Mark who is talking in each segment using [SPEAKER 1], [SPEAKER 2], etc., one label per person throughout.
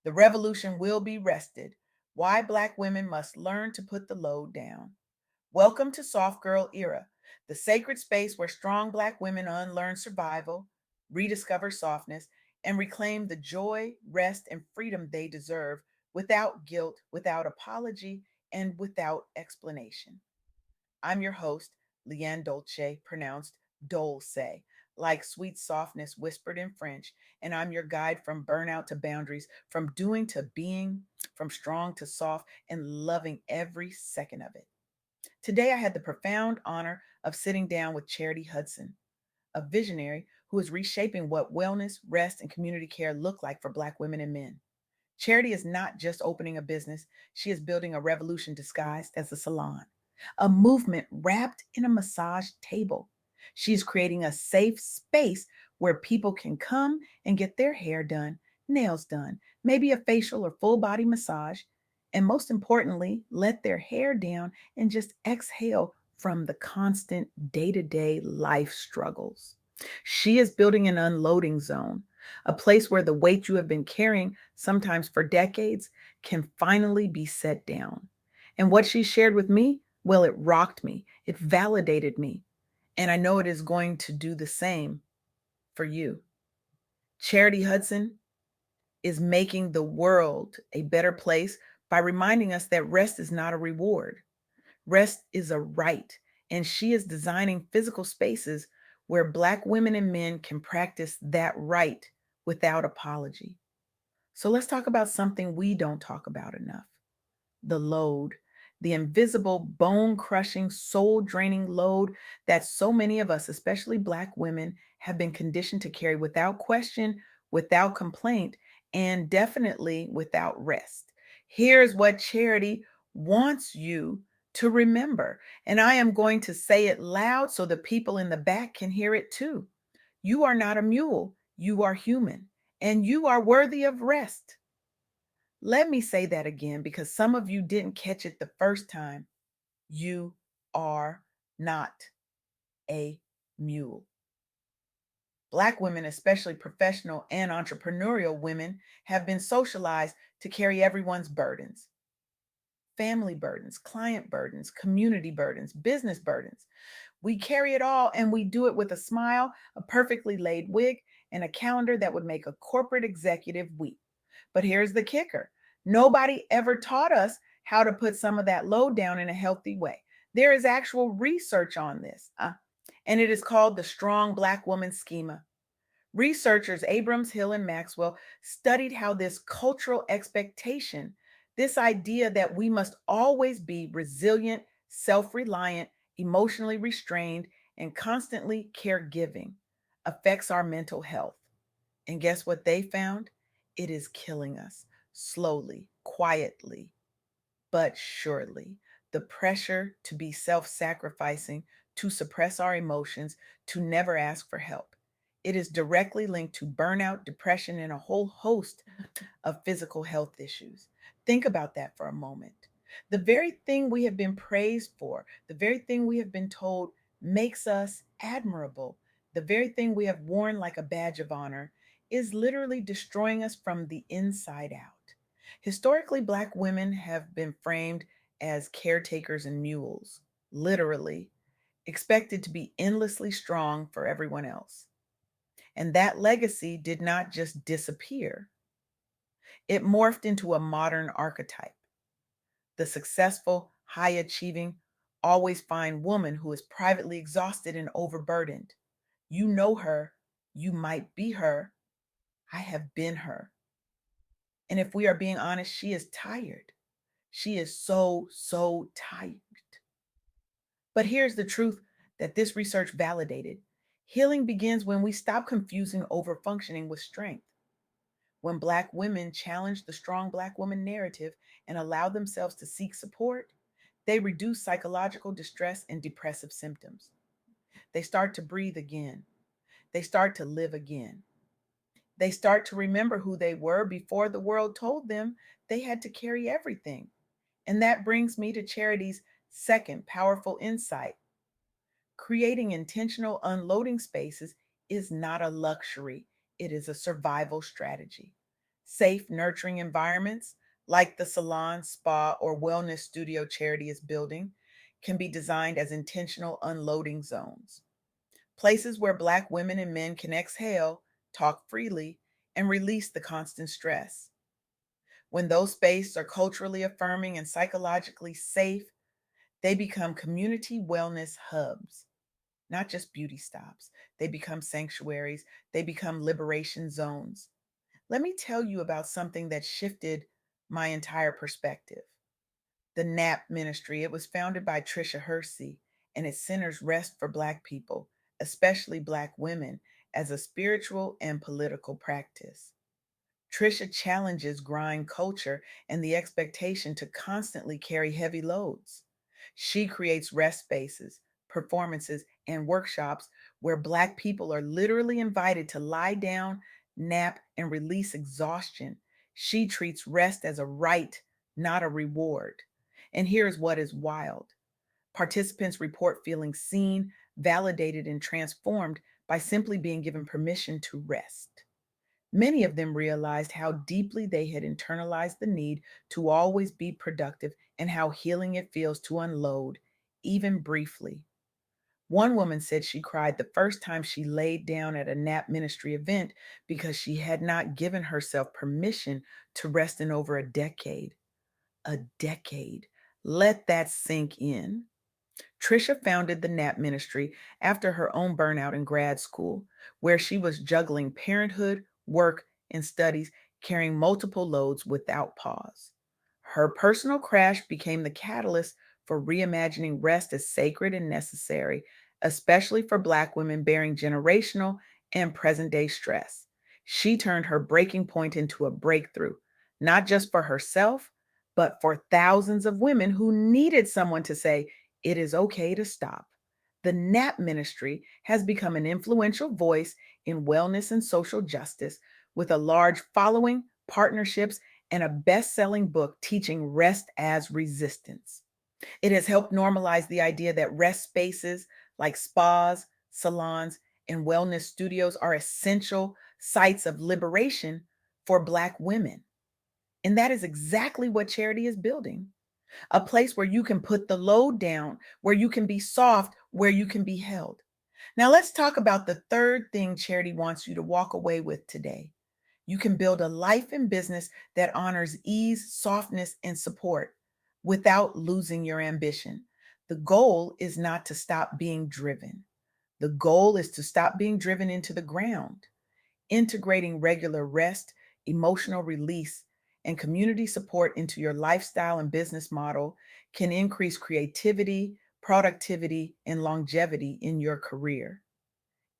[SPEAKER 1] The revolution will be rested. Why Black women must learn to put the load down. Welcome to Soft Girl Era, the sacred space where strong Black women unlearn survival, rediscover softness, and reclaim the joy, rest, and freedom they deserve without guilt, without apology, and without explanation. I'm your host, LeAnne Dolce, pronounced Dolce, like sweet softness whispered in French, and I'm your guide from burnout to boundaries, from doing to being, from strong to soft, and loving every second of it. Today, I had the profound honor of sitting down with Charity Hudson, a visionary who is reshaping what wellness, rest, and community care look like for Black women and men. Charity is not just opening a business, she is building a revolution disguised as a salon, a movement wrapped in a massage table. She's creating a safe space where people can come and get their hair done, nails done, maybe a facial or full body massage, and most importantly, let their hair down and just exhale from the constant day to day life struggles. She is building an unloading zone, a place where the weight you have been carrying, sometimes for decades, can finally be set down. And what she shared with me, well, it rocked me, it validated me, and I know it is going to do the same for you. Charity Hudson is making the world a better place by reminding us that rest is not a reward. Rest is a right, and she is designing physical spaces where Black women and men can practice that right without apology. So let's talk about something we don't talk about enough: the load, the invisible, bone crushing, soul draining load that so many of us, especially Black women, have been conditioned to carry without question, without complaint, and definitely without rest. Here's what Charity wants you to remember, and I am going to say it loud so the people in the back can hear it too. You are not a mule, you are human, and you are worthy of rest. Let me say that again because some of you didn't catch it the first time. You are not a mule. Black women, especially professional and entrepreneurial women, have been socialized to carry everyone's burdens: family burdens, client burdens, community burdens, business burdens. We carry it all and we do it with a smile, a perfectly laid wig, and a calendar that would make a corporate executive weep. But here's the kicker: nobody ever taught us how to put some of that load down in a healthy way. There is actual research on this, and it is called the Strong Black Woman Schema. Researchers Abrams, Hill, and Maxwell studied how this cultural expectation, this idea that we must always be resilient, self reliant, emotionally restrained, and constantly caregiving, affects our mental health. And guess what they found? It is killing us slowly, quietly, but surely. The pressure to be self sacrificing, to suppress our emotions, to never ask for help. It is directly linked to burnout, depression, and a whole host of physical health issues. Think about that for a moment. The very thing we have been praised for, the very thing we have been told makes us admirable, the very thing we have worn like a badge of honor, is literally destroying us from the inside out. Historically, Black women have been framed as caretakers and mules, literally, expected to be endlessly strong for everyone else. And that legacy did not just disappear, it morphed into a modern archetype: the successful, high achieving, always fine woman who is privately exhausted and overburdened. You know her, you might be her. I have been her. And if we are being honest, she is tired. She is so, so tired. But here's the truth that this research validated: healing begins when we stop confusing overfunctioning with strength. When Black women challenge the strong Black woman narrative and allow themselves to seek support, they reduce psychological distress and depressive symptoms. They start to breathe again. They start to live again. They start to remember who they were before the world told them they had to carry everything. And that brings me to Charity's second powerful insight: creating intentional unloading spaces is not a luxury, it is a survival strategy. Safe, nurturing environments, like the salon, spa, or wellness studio Charity is building, can be designed as intentional unloading zones. Places where Black women and men can exhale, talk freely, and release the constant stress. When those spaces are culturally affirming and psychologically safe, they become community wellness hubs, not just beauty stops. They become sanctuaries, they become liberation zones. Let me tell you about something that shifted my entire perspective. The NAP Ministry. It was founded by Trisha Hersey, and it centers rest for Black people, especially Black women, as a spiritual and political practice. Trisha challenges grind culture and the expectation to constantly carry heavy loads. She creates rest spaces, performances, and workshops where Black people are literally invited to lie down, nap, and release exhaustion. She treats rest as a right, not a reward. And here's what is wild: participants report feeling seen, validated, and transformed by simply being given permission to rest. Many of them realized how deeply they had internalized the need to always be productive and how healing it feels to unload, even briefly. One woman said she cried the first time she laid down at a NAP ministry event because she had not given herself permission to rest in over a decade. A decade. Let that sink in. Trisha founded the NAP ministry after her own burnout in grad school, where she was juggling parenthood, work, and studies, carrying multiple loads without pause. Her personal crash became the catalyst for reimagining rest as sacred and necessary, especially for Black women bearing generational and present day stress. She turned her breaking point into a breakthrough, not just for herself, but for thousands of women who needed someone to say, it is okay to stop. The NAP ministry has become an influential voice in wellness and social justice, with a large following, partnerships, and a best selling book teaching rest as resistance. It has helped normalize the idea that rest spaces like spas, salons, and wellness studios are essential sites of liberation for Black women. And that is exactly what Charity is building: a place where you can put the load down, where you can be soft, where you can be held. Now, let's talk about the third thing Charity wants you to walk away with today. You can build a life and business that honors ease, softness, and support without losing your ambition. The goal is not to stop being driven. The goal is to stop being driven into the ground. Integrating regular rest, emotional release, and community support into your lifestyle and business model can increase creativity, productivity, and longevity in your career.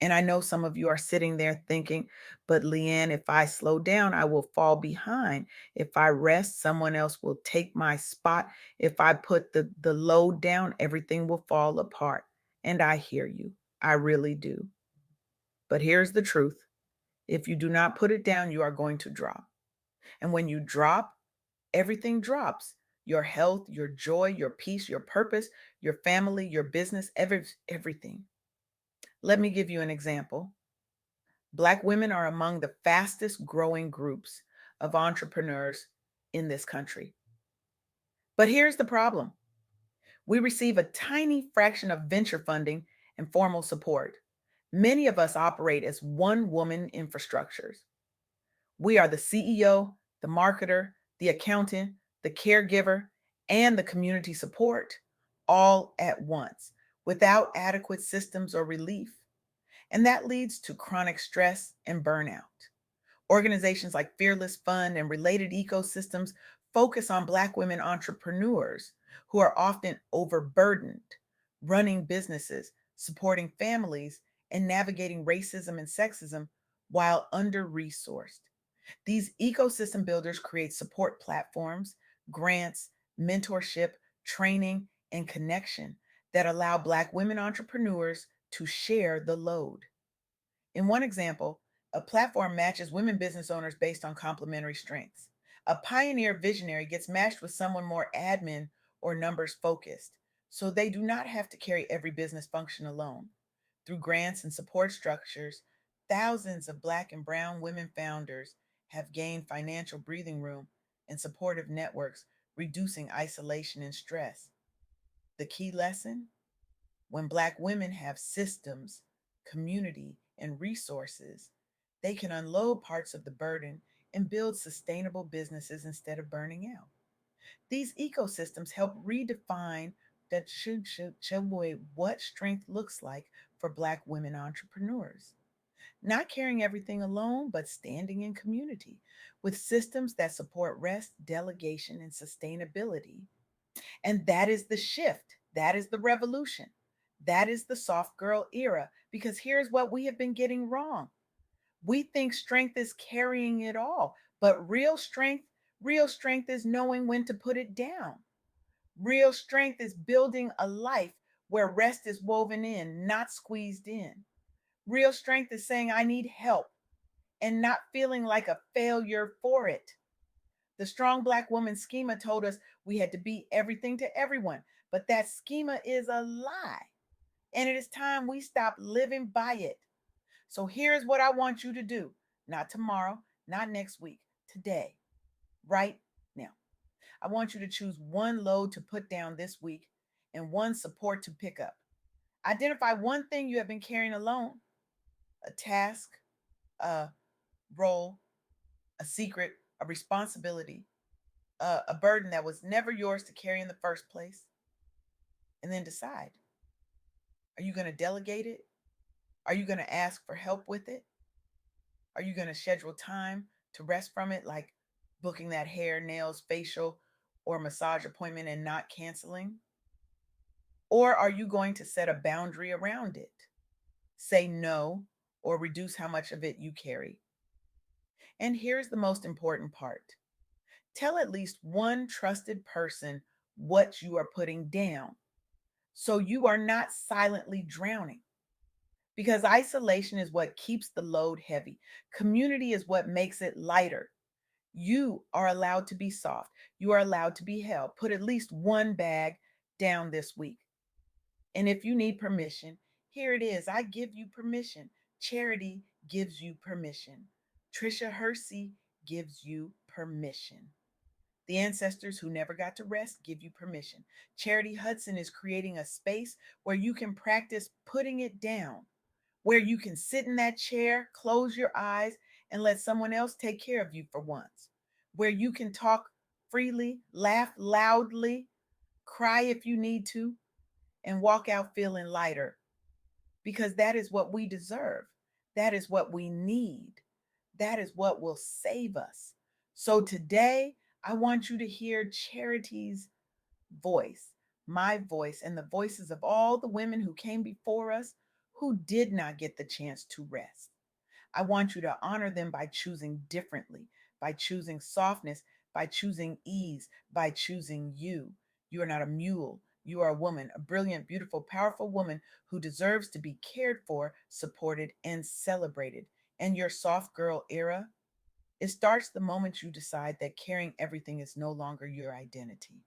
[SPEAKER 1] And I know some of you are sitting there thinking, but LeAnne, if I slow down, I will fall behind. If I rest, someone else will take my spot. If I put the load down, everything will fall apart. And I hear you. I really do. But here's the truth: if you do not put it down, you are going to drop. And when you drop, everything drops: your health, your joy, your peace, your purpose, your family, your business, everything. Let me give you an example. Black women are among the fastest growing groups of entrepreneurs in this country. But here's the problem: we receive a tiny fraction of venture funding and formal support. Many of us operate as one woman infrastructures. We are the CEO, the marketer, the accountant, the caregiver, and the community support all at once without adequate systems or relief. And that leads to chronic stress and burnout. Organizations like Fearless Fund and related ecosystems focus on Black women entrepreneurs who are often overburdened, running businesses, supporting families, and navigating racism and sexism while under resourced. These ecosystem builders create support platforms, grants, mentorship, training, and connection that allow Black women entrepreneurs to share the load. In one example, a platform matches women business owners based on complementary strengths. A pioneer visionary gets matched with someone more admin or numbers focused, so they do not have to carry every business function alone. Through grants and support structures, thousands of Black and Brown women founders have gained financial breathing room and supportive networks, reducing isolation and stress. The key lesson: when Black women have systems, community, and resources, they can unload parts of the burden and build sustainable businesses instead of burning out. These ecosystems help redefine what strength looks like for Black women entrepreneurs. Not carrying everything alone, but standing in community with systems that support rest, delegation, and sustainability. And that is the shift. That is the revolution. That is the soft girl era. Because here's what we have been getting wrong: we think strength is carrying it all, but real strength is knowing when to put it down. Real strength is building a life where rest is woven in, not squeezed in. Real strength is saying, I need help, and not feeling like a failure for it. The strong Black woman schema told us we had to be everything to everyone, but that schema is a lie. And it is time we stop living by it. So here's what I want you to do: not tomorrow, not next week, today, right now. I want you to choose one load to put down this week and one support to pick up. Identify one thing you have been carrying alone: a task, a role, a secret, a responsibility, a burden that was never yours to carry in the first place. And then decide: are you going to delegate it? Are you going to ask for help with it? Are you going to schedule time to rest from it, like booking that hair, nails, facial, or massage appointment and not canceling? Or are you going to set a boundary around it? Say no or reduce how much of it you carry. And here's the most important part: tell at least one trusted person what you are putting down so you are not silently drowning. Because isolation is what keeps the load heavy, community is what makes it lighter. You are allowed to be soft. You are allowed to be held. Put at least one bag down this week. And if you need permission, here it is. I give you permission. Charity gives you permission. Trisha Hersey gives you permission. The ancestors who never got to rest give you permission. Charity Hudson is creating a space where you can practice putting it down, where you can sit in that chair, close your eyes, and let someone else take care of you for once, where you can talk freely, laugh loudly, cry if you need to, and walk out feeling lighter, because that is what we deserve. That is what we need. That is what will save us. So today, I want you to hear Charity's voice, my voice, and the voices of all the women who came before us who did not get the chance to rest. I want you to honor them by choosing differently, by choosing softness, by choosing ease, by choosing you. You are not a mule. You are a woman, a brilliant, beautiful, powerful woman who deserves to be cared for, supported, and celebrated. And your soft girl era, it starts the moment you decide that carrying everything is no longer your identity.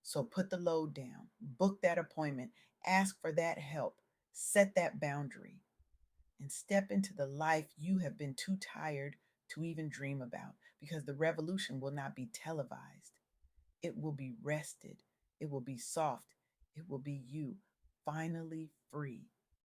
[SPEAKER 1] So put the load down, book that appointment, ask for that help, set that boundary, and step into the life you have been too tired to even dream about, because the revolution will not be televised. It will be rested, it will be soft, it will be you, finally free.